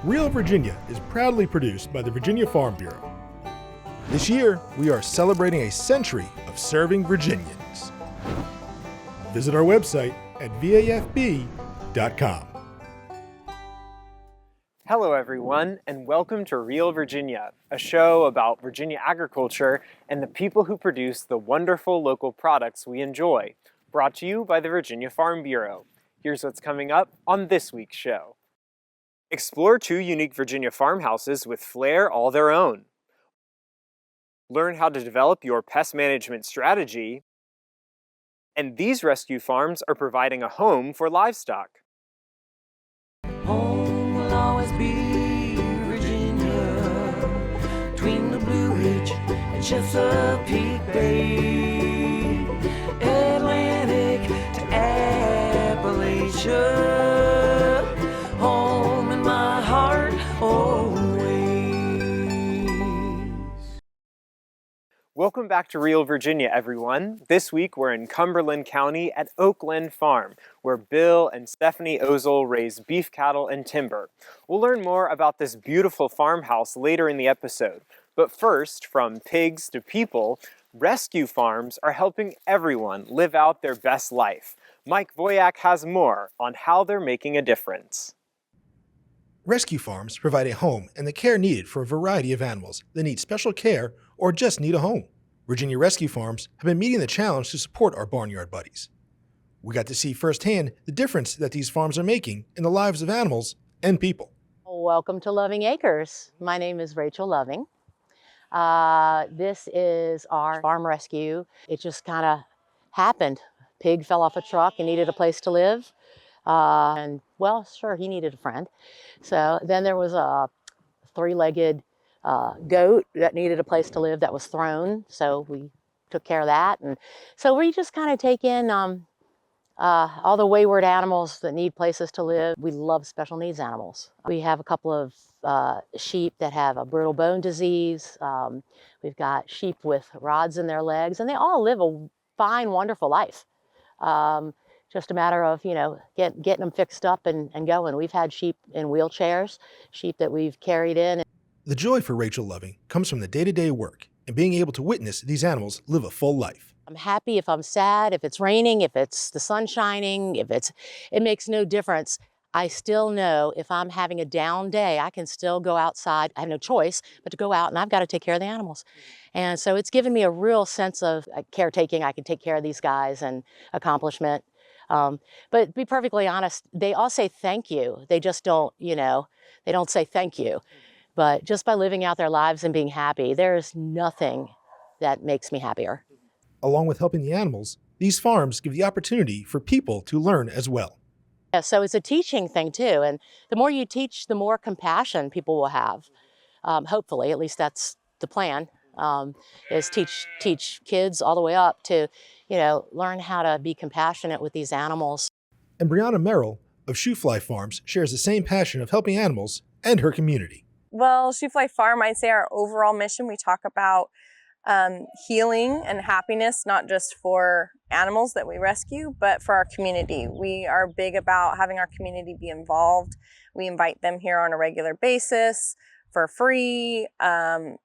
Real Virginia is proudly produced by the Virginia Farm Bureau. This year, we are celebrating a century of serving Virginians. Visit our website at vafb.com. Hello everyone, and welcome to Real Virginia, a show about Virginia agriculture and the people who produce the wonderful local products we enjoy, brought to you by the Virginia Farm Bureau. Here's what's coming up on this week's show. Explore 2 unique Virginia farmhouses with flair all their own. Learn how to develop your pest management strategy. And these rescue farms are providing a home for livestock. Home will always be Virginia, between the Blue Ridge and Chesapeake Bay, Atlantic to Appalachia, home in my heart always. Welcome back to Real Virginia, everyone. This week we're in Cumberland County at Oakland Farm, where Bill and Stephanie Ozel raise beef cattle and timber. We'll learn more about this beautiful farmhouse later in the episode. But first, from pigs to people, rescue farms are helping everyone live out their best life. Mike Voyak has more on how they're making a difference. Rescue farms provide a home and the care needed for a variety of animals that need special care or just need a home. Virginia rescue farms have been meeting the challenge to support our barnyard buddies. We got to see firsthand the difference that these farms are making in the lives of animals and people. Welcome to Loving Acres. My name is Rachel Loving. This is our farm rescue. It just kind of happened. Pig fell off a truck and needed a place to live. And well, sure, he needed a friend. So then there was a 3-legged goat that needed a place to live that was thrown. So we took care of that. And so we just kind of take in all the wayward animals that need places to live. We love special needs animals. We have a couple of sheep that have a brittle bone disease. We've got sheep with rods in their legs, and they all live a fine, wonderful life. Just a matter of, getting them fixed up and going. We've had sheep in wheelchairs, sheep that we've carried in. The joy for Rachel Loving comes from the day-to-day work and being able to witness these animals live a full life. I'm happy if I'm sad, if it's raining, if it's the sun shining, it makes no difference. I still know if I'm having a down day, I can still go outside. I have no choice but to go out, and I've got to take care of the animals. And so it's given me a real sense of caretaking. I can take care of these guys and accomplishment. But to be perfectly honest, they all say thank you. They just don't, they don't say thank you. But just by living out their lives and being happy, there's nothing that makes me happier. Along with helping the animals, these farms give the opportunity for people to learn as well. Yeah, so it's a teaching thing too. And the more you teach, the more compassion people will have. Hopefully, at least that's the plan, is teach kids all the way up to, learn how to be compassionate with these animals. And Brianna Merrill of Shoefly Farms shares the same passion of helping animals and her community. Well, Shoefly Farm, I'd say our overall mission, we talk about healing and happiness, not just for animals that we rescue, but for our community. We are big about having our community be involved. We invite them here on a regular basis for free.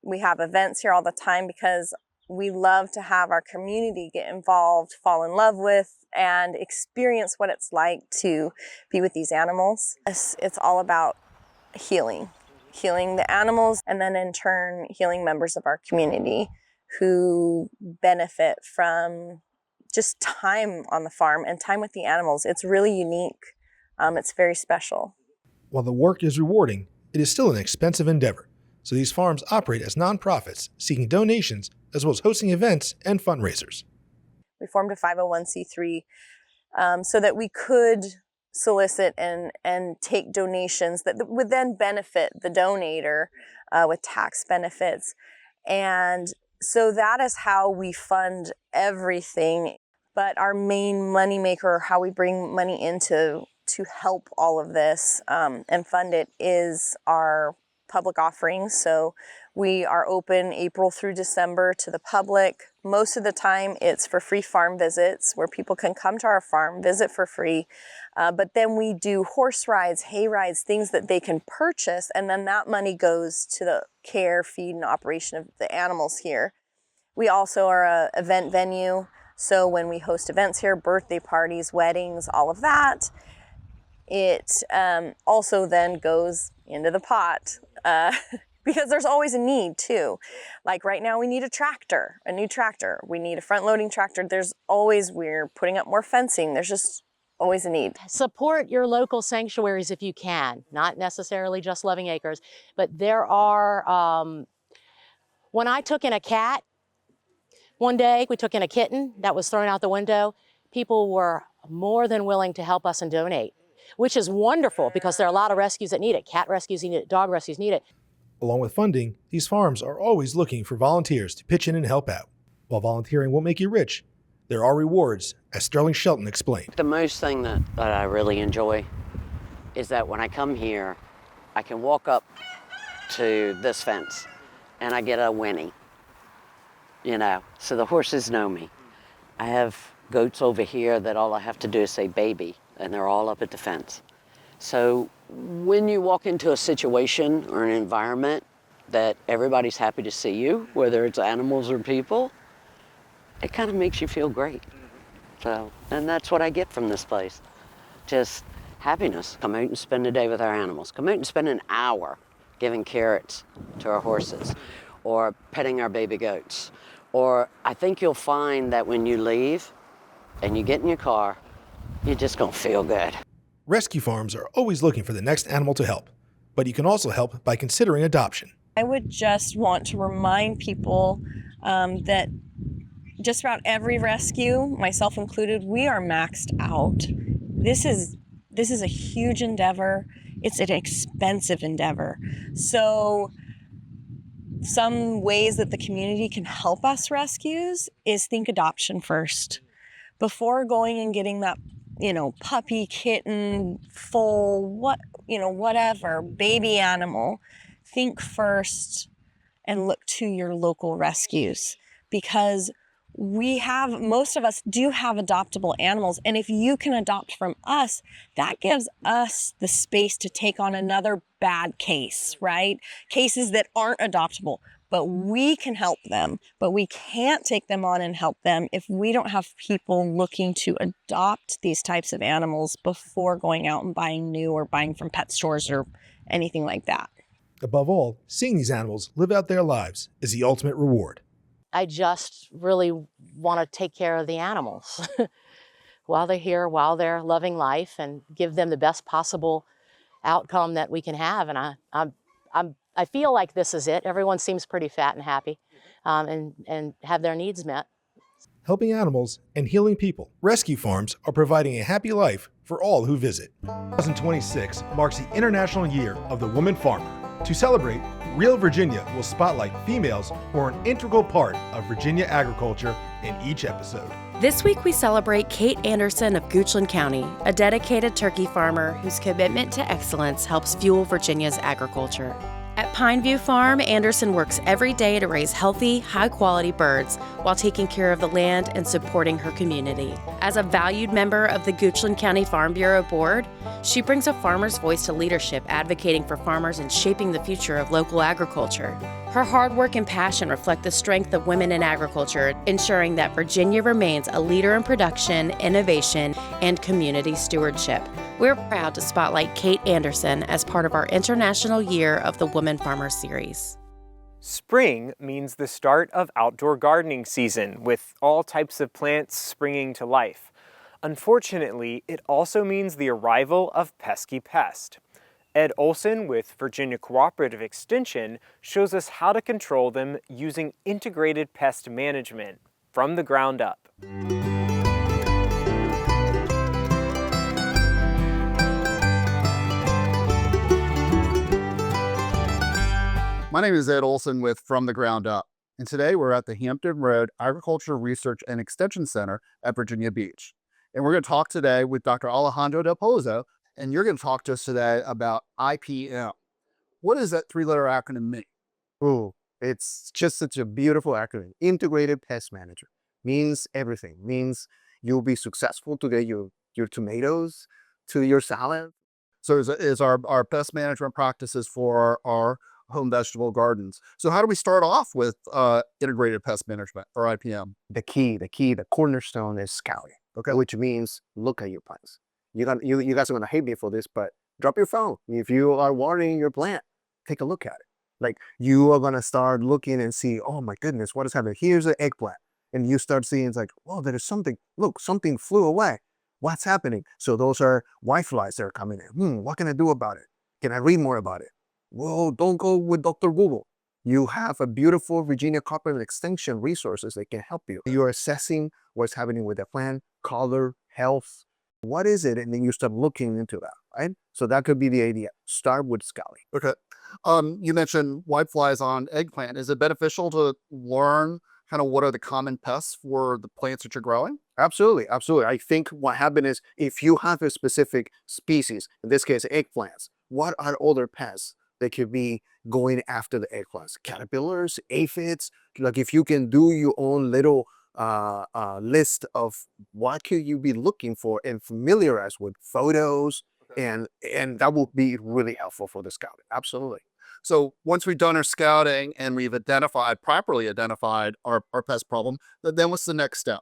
We have events here all the time because we love to have our community get involved, fall in love with, and experience what it's like to be with these animals. It's all about healing the animals, and then in turn healing members of our community who benefit from just time on the farm and time with the animals. It's really unique. It's very special. While the work is rewarding, it is still an expensive endeavor. So these farms operate as nonprofits, seeking donations as well as hosting events and fundraisers. We formed a 501c3 so that we could solicit and take donations that would then benefit the donator with tax benefits. And so that is how we fund everything. But our main moneymaker, how we bring money into to help all of this and fund it, is our public offerings. So we are open April through December to the public. Most of the time it's for free farm visits where people can come to our farm, visit for free. But then we do horse rides, hay rides, things that they can purchase, and then that money goes to the care, feed, and operation of the animals here. We also are an event venue, so when we host events here, birthday parties, weddings, all of that, it also then goes into the pot because there's always a need too. Like right now we need a tractor, a new tractor. We need a front-loading tractor. We're putting up more fencing. There's just always a need. Support your local sanctuaries if you can, not necessarily just Loving Acres, but there are, when I took in a cat, one day we took in a kitten that was thrown out the window, people were more than willing to help us and donate, which is wonderful because there are a lot of rescues that need it. Cat rescues need it, dog rescues need it. Along with funding, these farms are always looking for volunteers to pitch in and help out. While volunteering won't make you rich, there are rewards, as Sterling Shelton explained. The most thing that I really enjoy is that when I come here, I can walk up to this fence and I get a whinny, so the horses know me. I have goats over here that all I have to do is say baby, and they're all up at the fence. So when you walk into a situation or an environment that everybody's happy to see you, whether it's animals or people, it kind of makes you feel great. So, and that's what I get from this place. Just happiness. Come out and spend a day with our animals. Come out and spend an hour giving carrots to our horses or petting our baby goats. Or I think you'll find that when you leave and you get in your car, you're just gonna feel good. Rescue farms are always looking for the next animal to help, but you can also help by considering adoption. I would just want to remind people that just about every rescue, myself included, we are maxed out. This is a huge endeavor. It's an expensive endeavor. So some ways that the community can help us rescues is think adoption first. Before going and getting that, puppy, kitten, foal, whatever, baby animal, think first and look to your local rescues, because most of us do have adoptable animals. And if you can adopt from us, that gives us the space to take on another bad case, right? Cases that aren't adoptable, but we can help them. But we can't take them on and help them if we don't have people looking to adopt these types of animals before going out and buying new or buying from pet stores or anything like that. Above all, seeing these animals live out their lives is the ultimate reward. I just really want to take care of the animals while they're here, while they're loving life, and give them the best possible outcome that we can have. And I feel like this is it. Everyone seems pretty fat and happy, and have their needs met. Helping animals and healing people, rescue farms are providing a happy life for all who visit. 2026 marks the International Year of the Woman Farmer. To celebrate, Real Virginia will spotlight females who are an integral part of Virginia agriculture in each episode. This week we celebrate Kate Anderson of Goochland County, a dedicated turkey farmer whose commitment to excellence helps fuel Virginia's agriculture. At Pineview Farm, Anderson works every day to raise healthy, high-quality birds while taking care of the land and supporting her community. As a valued member of the Goochland County Farm Bureau Board, she brings a farmer's voice to leadership, advocating for farmers and shaping the future of local agriculture. Her hard work and passion reflect the strength of women in agriculture, ensuring that Virginia remains a leader in production, innovation, and community stewardship. We're proud to spotlight Kate Anderson as part of our International Year of the Woman Farmer series. Spring means the start of outdoor gardening season, with all types of plants springing to life. Unfortunately, it also means the arrival of pesky pest. Ed Olson with Virginia Cooperative Extension shows us how to control them using integrated pest management from the ground up. My name is Ed Olson with From the Ground Up, and today we're at the Hampton Road Agriculture Research and Extension Center at Virginia Beach. And we're going to talk today with Dr. Alejandro Del Pozo, and you're going to talk to us today about IPM. What does that three-letter acronym mean? Ooh, it's just such a beautiful acronym. Integrated Pest Management means everything. Means you'll be successful to get your tomatoes to your salad. So is our pest management practices for our home vegetable gardens. So how do we start off with integrated pest management or IPM? The cornerstone is scouting. Okay. Which means look at your plants. You guys are gonna hate me for this, but drop your phone. If you are watering your plant, take a look at it. Like you are gonna start looking and see, oh my goodness, what is happening? Here's an eggplant. And you start seeing it's like, oh, there is something. Look, something flew away. What's happening? So those are whiteflies that are coming in. What can I do about it? Can I read more about it? Well, don't go with Dr. Google. You have a beautiful Virginia Carpenter Extension resources that can help you. You're assessing what's happening with the plant, color, health. What is it? And then you start looking into that, right? So that could be the idea. Start with scouting. Okay. You mentioned whiteflies on eggplant. Is it beneficial to learn kind of what are the common pests for the plants that you're growing? Absolutely, absolutely. I think what happened is if you have a specific species, in this case, eggplants, what are other pests that could be going after the eggplants? Caterpillars, aphids. Like if you can do your own little list of what could you be looking for and familiarize with photos, and that will be really helpful for the scouting. Absolutely. So once we've done our scouting and we've properly identified our pest problem, then what's the next step?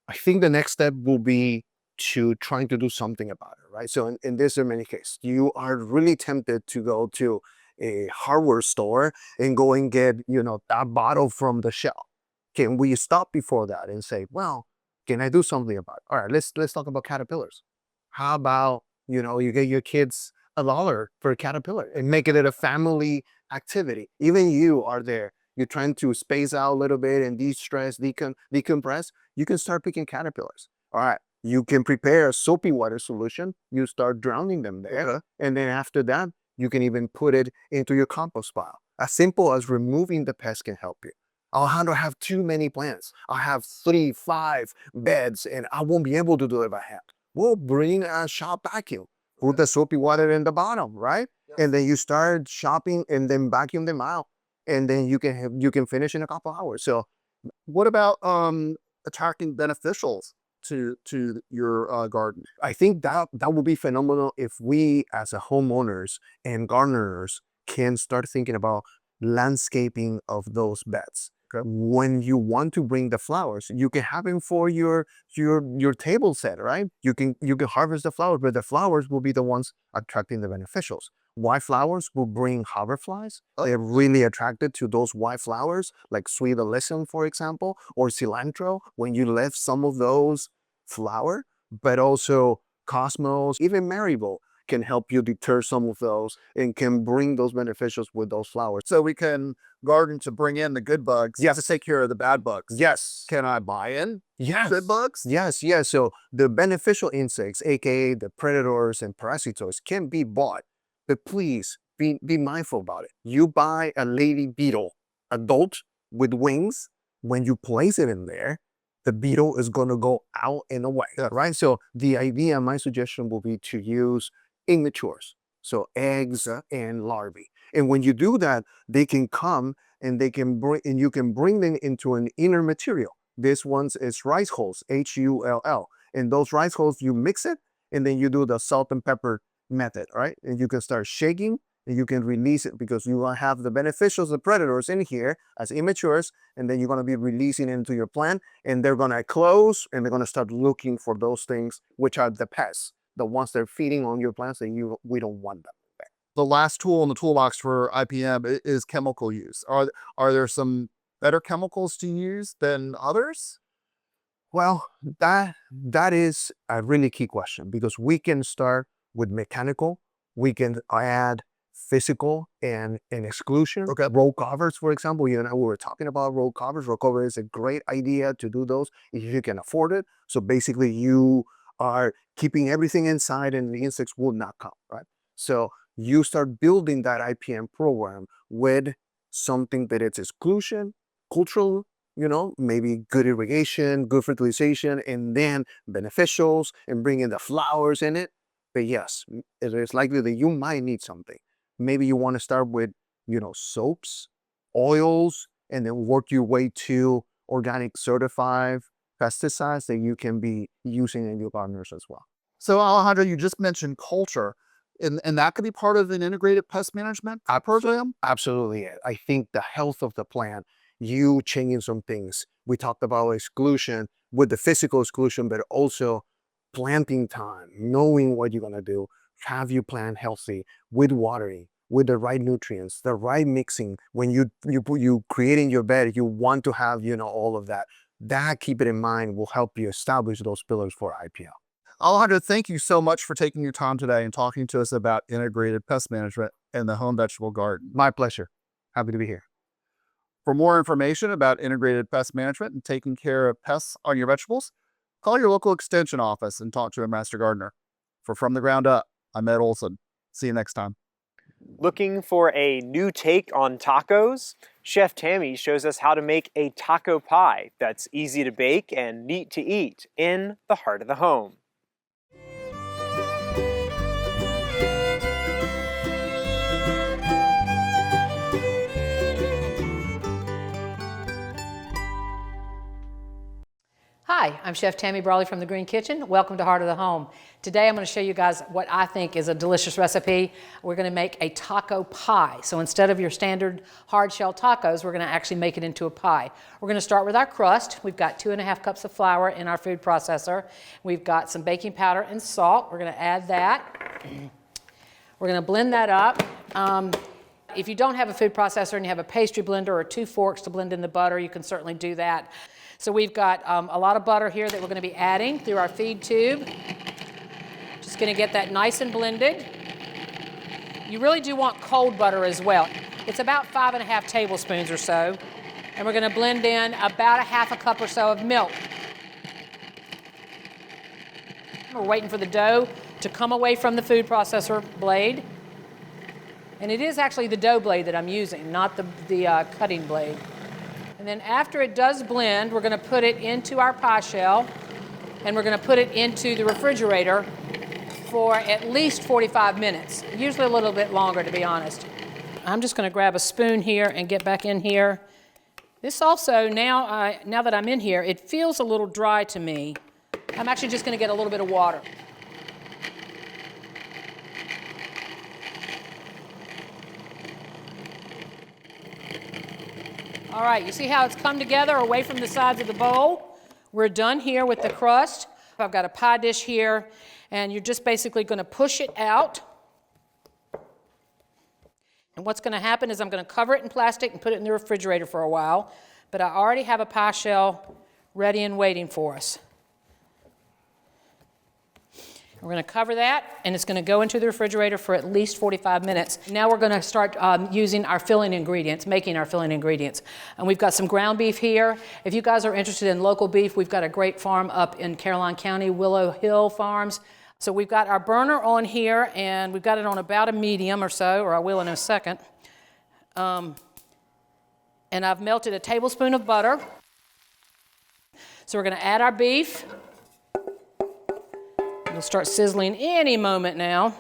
I think the next step will be to trying to do something about it, right? So in this in many cases, you are really tempted to go to a hardware store and go and get, that bottle from the shelf. Can we stop before that and say, well, can I do something about it? All right, let's talk about caterpillars. How about, you get your kids $1 for a caterpillar and make it a family activity. Even you are there. You're trying to space out a little bit and de-stress, decompress. You can start picking caterpillars. All right. You can prepare a soapy water solution. You start drowning them there. Okay. And then after that, you can even put it into your compost pile. As simple as removing the pest can help you. I don't have too many plants. I have 3, 5 beds and I won't be able to do it by hand. Well, bring a shop vacuum. Put the soapy water in the bottom, right? Yeah. And then you start shopping and then vacuum them out. And then you can finish in a couple hours. So what about attacking beneficials to your garden? I think that will be phenomenal if we as a homeowners and gardeners can start thinking about landscaping of those beds. Okay. When you want to bring the flowers, you can have them for your table set, right? You can harvest the flowers, but the flowers will be the ones attracting the beneficials. White flowers will bring hoverflies. They're really attracted to those white flowers, like sweet alyssum, for example, or cilantro. When you left some of those flower, but also cosmos, even marigold can help you deter some of those and can bring those beneficials with those flowers. So we can garden to bring in the good bugs, yes, to take care of the bad bugs. Yes. Can I buy in yes. good bugs? Yes, yes. So the beneficial insects, aka the predators and parasitoids, can be bought, but please be mindful about it. You buy a lady beetle, adult with wings, when you place it in there, the beetle is going to go out and away, right? So the idea, my suggestion will be to use immatures, so eggs and larvae. And when you do that, they can come and you can bring them into an inner material. This one is rice hulls, HULL. And those rice hulls, you mix it, and then you do the salt and pepper method, right? And you can start shaking, and you can release it because you will have the beneficials, the predators in here as immatures, and then you're going to be releasing into your plant, and they're going to close, and they're going to start looking for those things, which are the pests, the ones that are feeding on your plants, and we don't want them there. The last tool in the toolbox for IPM is chemical use. Are there some better chemicals to use than others? Well, that is a really key question because we can start with mechanical, we can add physical and exclusion. Okay. Roll covers, for example, we were talking about roll covers. Roll cover is a great idea to do those if you can afford it. So basically you are keeping everything inside and the insects will not come, right? So you start building that IPM program with something that it's exclusion, cultural, maybe good irrigation, good fertilization, and then beneficials and bringing the flowers in it. But yes, it is likely that you might need something. Maybe you want to start with, soaps, oils, and then work your way to organic certified pesticides that you can be using in your gardens as well. So Alejandro, you just mentioned culture, and that could be part of an integrated pest management program? Absolutely. I think the health of the plant, you changing some things. We talked about exclusion with the physical exclusion, but also planting time, knowing what you're going to do, have you plant healthy with watering, with the right nutrients, the right mixing. When you creating your bed, you want to have, all of that. That, keep it in mind, will help you establish those pillars for IPL. Alejandro, thank you so much for taking your time today and talking to us about integrated pest management in the home vegetable garden. My pleasure. Happy to be here. For more information about integrated pest management and taking care of pests on your vegetables, call your local extension office and talk to a master gardener. For From the Ground Up, I'm Ed Olson. See you next time. Looking for a new take on tacos? Chef Tammy shows us how to make a taco pie that's easy to bake and neat to eat in the heart of the home. Hi, I'm Chef Tammy Brawley from the Green Kitchen. Welcome to Heart of the Home. Today I'm going to show you guys what I think is a delicious recipe. We're going to make a taco pie. So instead of your standard hard shell tacos, we're going to actually make it into a pie. We're going to start with our crust. We've got 2.5 cups of flour in our food processor. We've got some baking powder and salt. We're going to add that. We're going to blend that up. If you don't have a food processor and you have a pastry blender or 2 forks to blend in the butter, you can certainly do that. So we've got a lot of butter here that we're going to be adding through our feed tube. Just going to get that nice and blended. You really do want cold butter as well. It's about 5.5 tablespoons or so. And we're going to blend in about 1/2 cup or so of milk. We're waiting for the dough to come away from the food processor blade. And it is actually the dough blade that I'm using, not the cutting blade. And then after it does blend, we're going to put it into our pie shell, and we're going to put it into the refrigerator for at least 45 minutes, usually a little bit longer, to be honest. I'm just going to grab a spoon here and get back in here. This also, now that I'm in here, it feels a little dry to me. I'm actually just going to get a little bit of water. All right, you see how it's come together away from the sides of the bowl? We're done here with the crust. I've got a pie dish here, and you're just basically going to push it out. And what's going to happen is I'm going to cover it in plastic and put it in the refrigerator for a while. But I already have a pie shell ready and waiting for us. We're going to cover that, and it's going to go into the refrigerator for at least 45 minutes. Now we're going to start using our filling ingredients, making our filling ingredients. And we've got some ground beef here. If you guys are interested in local beef, we've got a great farm up in Caroline County, Willow Hill Farms. So we've got our burner on here, and we've got it on about a medium or so, or I will in a second. And I've melted a tablespoon of butter. So we're going to add our beef. It'll start sizzling any moment now.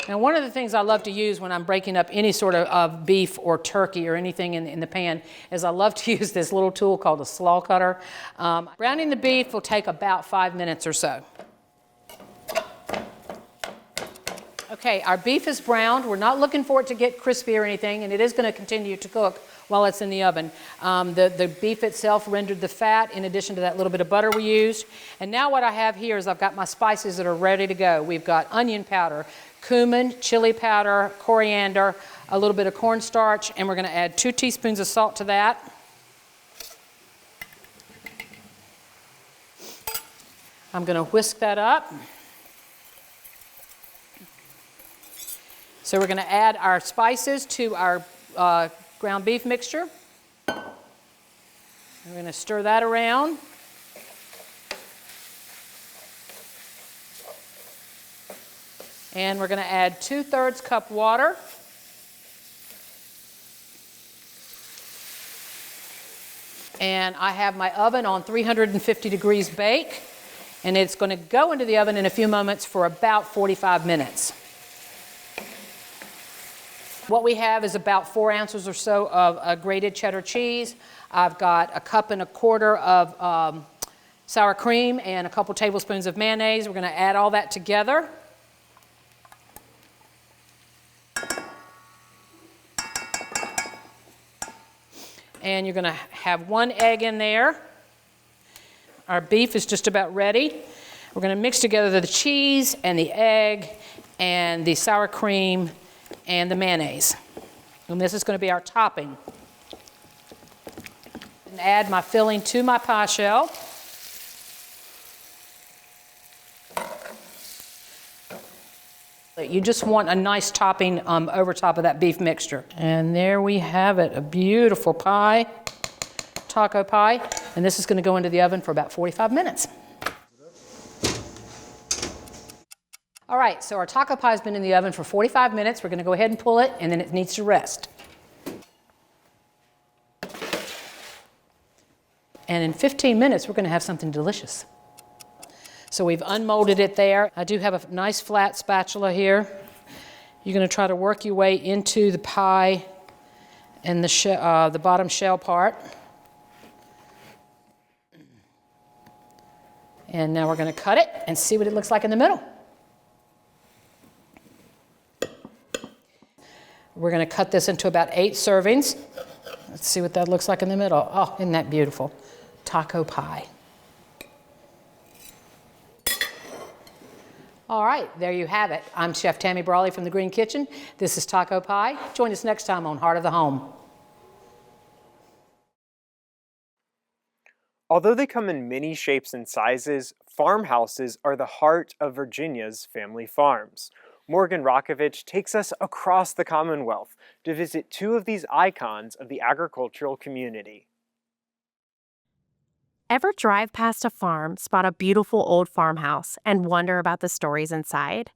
Now, one of the things I love to use when I'm breaking up any sort of beef or turkey or anything in the pan is I love to use this little tool called a slaw cutter. Browning the beef will take about 5 minutes or so. Okay, our beef is browned. We're not looking for it to get crispy or anything, and it is going to continue to cook while it's in the oven. The beef itself rendered the fat in addition to that little bit of butter we used. And now what I have here is I've got my spices that are ready to go. We've got onion powder, cumin, chili powder, coriander, a little bit of cornstarch, and we're going to add 2 teaspoons of salt to that. I'm going to whisk that up. So we're going to add our spices to our ground beef mixture. We're going to stir that around. And we're going to add 2/3 cup water. And I have my oven on 350 degrees bake, and it's going to go into the oven in a few moments for about 45 minutes. What we have is about 4 ounces or so of grated cheddar cheese. I've got a cup and a quarter of sour cream and a couple tablespoons of mayonnaise. We're going to add all that together. And you're going to have 1 egg in there. Our beef is just about ready. We're going to mix together the cheese and the egg and the sour cream and the mayonnaise. And this is going to be our topping. And add my filling to my pie shell. You just want a nice topping over top of that beef mixture. And there we have it, a beautiful pie, taco pie. And this is going to go into the oven for about 45 minutes. All right, so our taco pie has been in the oven for 45 minutes. We're going to go ahead and pull it, and then it needs to rest. And in 15 minutes, we're going to have something delicious. So we've unmolded it there. I do have a nice flat spatula here. You're going to try to work your way into the pie and the bottom shell part. And now we're going to cut it and see what it looks like in the middle. We're going to cut this into about 8 servings. Let's see what that looks like in the middle. Oh, isn't that beautiful? Taco pie. All right, there you have it. I'm Chef Tammy Brawley from the Green Kitchen. This is Taco Pie. Join us next time on Heart of the Home. Although they come in many shapes and sizes, farmhouses are the heart of Virginia's family farms. Morgan Rakovich takes us across the Commonwealth to visit 2 of these icons of the agricultural community. Ever drive past a farm, spot a beautiful old farmhouse, and wonder about the stories inside?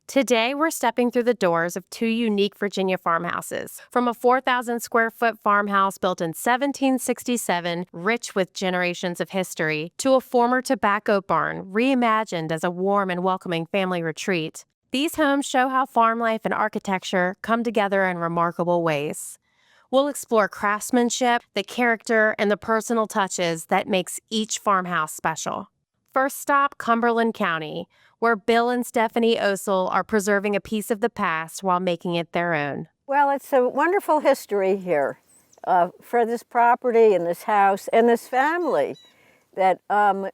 Today, we're stepping through the doors of 2 unique Virginia farmhouses. From a 4,000 square foot farmhouse built in 1767, rich with generations of history, to a former tobacco barn reimagined as a warm and welcoming family retreat. These homes show how farm life and architecture come together in remarkable ways. We'll explore craftsmanship, the character, and the personal touches that makes each farmhouse special. First stop, Cumberland County, where Bill and Stephanie Osel are preserving a piece of the past while making it their own. Well, it's a wonderful history here for this property and this house and this family that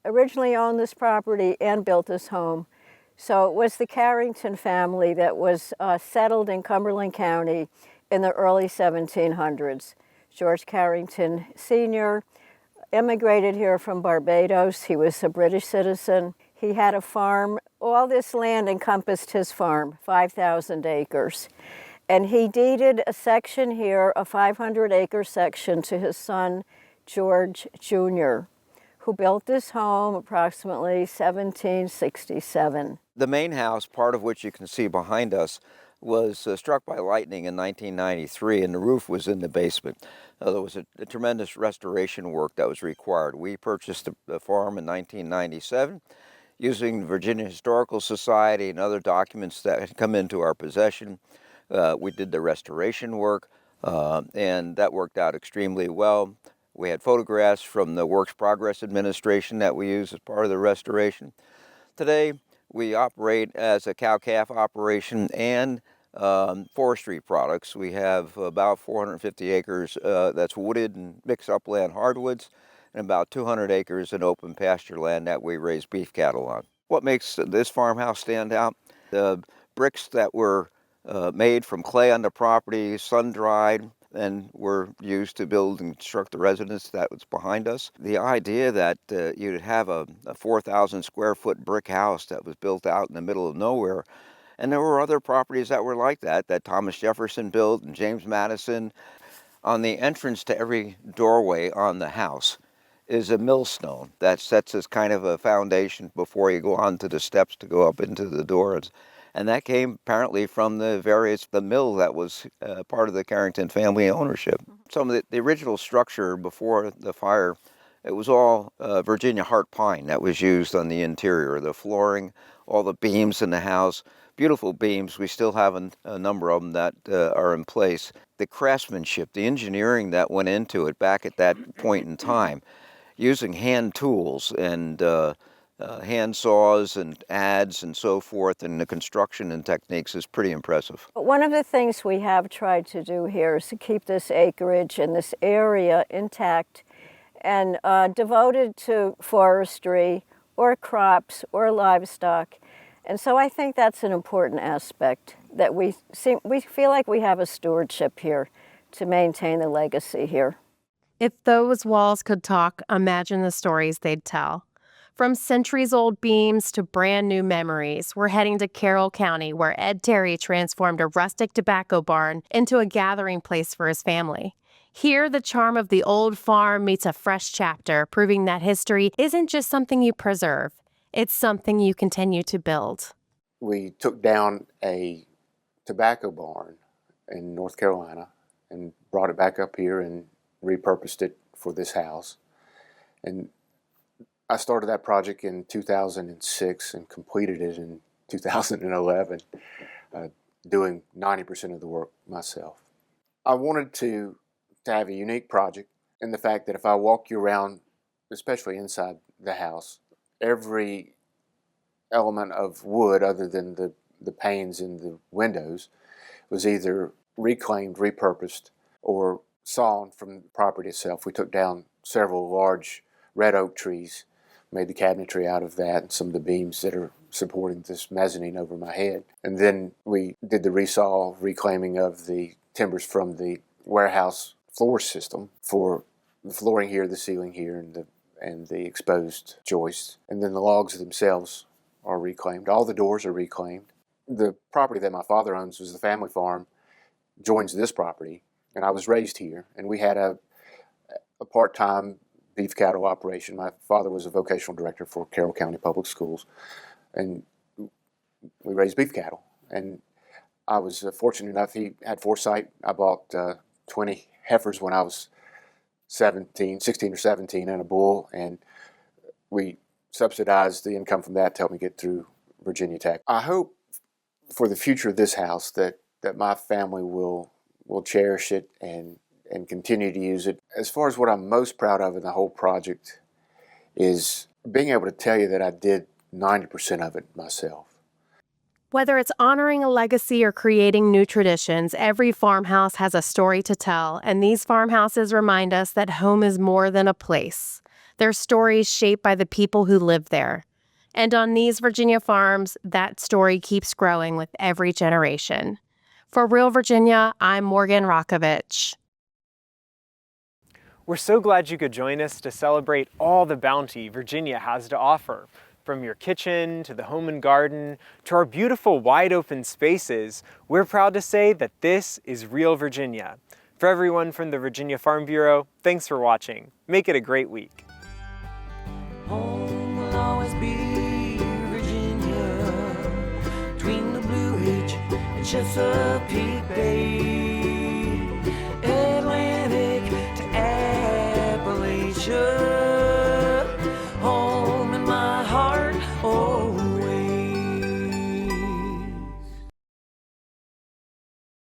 originally owned this property and built this home. So it was the Carrington family that was settled in Cumberland County in the early 1700s. George Carrington Sr. immigrated here from Barbados. He was a British citizen. He had a farm. All this land encompassed his farm, 5,000 acres. And he deeded a section here, a 500-acre section, to his son, George Jr., who built this home approximately 1767. The main house, part of which you can see behind us, was struck by lightning in 1993, and the roof was in the basement. There was a tremendous restoration work that was required. We purchased the farm in 1997 using the Virginia Historical Society and other documents that had come into our possession. We did the restoration work, and that worked out extremely well. We had photographs from the Works Progress Administration that we used as part of the restoration. Today, we operate as a cow-calf operation and forestry products. We have about 450 acres that's wooded and mixed upland hardwoods, and about 200 acres in open pasture land that we raise beef cattle on. What makes this farmhouse stand out? The bricks that were made from clay on the property, sun-dried, and were used to build and construct the residence that was behind us. The idea that you'd have a 4,000 square foot brick house that was built out in the middle of nowhere, and there were other properties that were like that Thomas Jefferson built and James Madison. On the entrance to every doorway on the house is a millstone that sets as kind of a foundation before you go onto the steps to go up into the doors. And that came apparently from the mill that was part of the Carrington family ownership. Some of the original structure before the fire it was all Virginia heart pine that was used on the interior, the flooring, all the beams in the house. Beautiful beams. We still have a number of them that are in place. The craftsmanship, the engineering that went into it back at that point in time, using hand tools and hand saws and adze and so forth, and the construction and techniques is pretty impressive. One of the things we have tried to do here is to keep this acreage and this area intact and devoted to forestry or crops or livestock. And so I think that's an important aspect, that we feel like we have a stewardship here to maintain the legacy here. If those walls could talk, imagine the stories they'd tell. From centuries-old beams to brand-new memories, we're heading to Carroll County, where Ed Terry transformed a rustic tobacco barn into a gathering place for his family. Here, the charm of the old farm meets a fresh chapter, proving that history isn't just something you preserve. It's something you continue to build. We took down a tobacco barn in North Carolina and brought it back up here and repurposed it for this house. And I started that project in 2006 and completed it in 2011, doing 90% of the work myself. I wanted to have a unique project in the fact that if I walk you around, especially inside the house, every element of wood other than the panes in the windows was either reclaimed, repurposed, or sawn from the property itself. We took down several large red oak trees, made the cabinetry out of that, and some of the beams that are supporting this mezzanine over my head. And then we did the resaw, reclaiming of the timbers from the warehouse floor system for the flooring here, the ceiling here, and the exposed joists. And then the logs themselves are reclaimed. All the doors are reclaimed. The property that my father owns was the family farm, joins this property, and I was raised here. And we had a part-time beef cattle operation. My father was a vocational director for Carroll County Public Schools, and we raised beef cattle. And I was fortunate enough, he had foresight. I bought 20 heifers when I was 16 or 17, and a bull, and we subsidized the income from that to help me get through Virginia Tech. I hope for the future of this house that my family will cherish it and continue to use it. As far as what I'm most proud of in the whole project is being able to tell you that I did 90% of it myself. Whether it's honoring a legacy or creating new traditions, every farmhouse has a story to tell, and these farmhouses remind us that home is more than a place. They're stories shaped by the people who live there. And on these Virginia farms, that story keeps growing with every generation. For Real Virginia, I'm Morgan Rakovich. We're so glad you could join us to celebrate all the bounty Virginia has to offer. From your kitchen to the home and garden to our beautiful wide open spaces, we're proud to say that this is Real Virginia. For everyone from the Virginia Farm Bureau, thanks for watching. Make it a great week. Home will always be Virginia, between the Blue Ridge and Chesapeake Bay.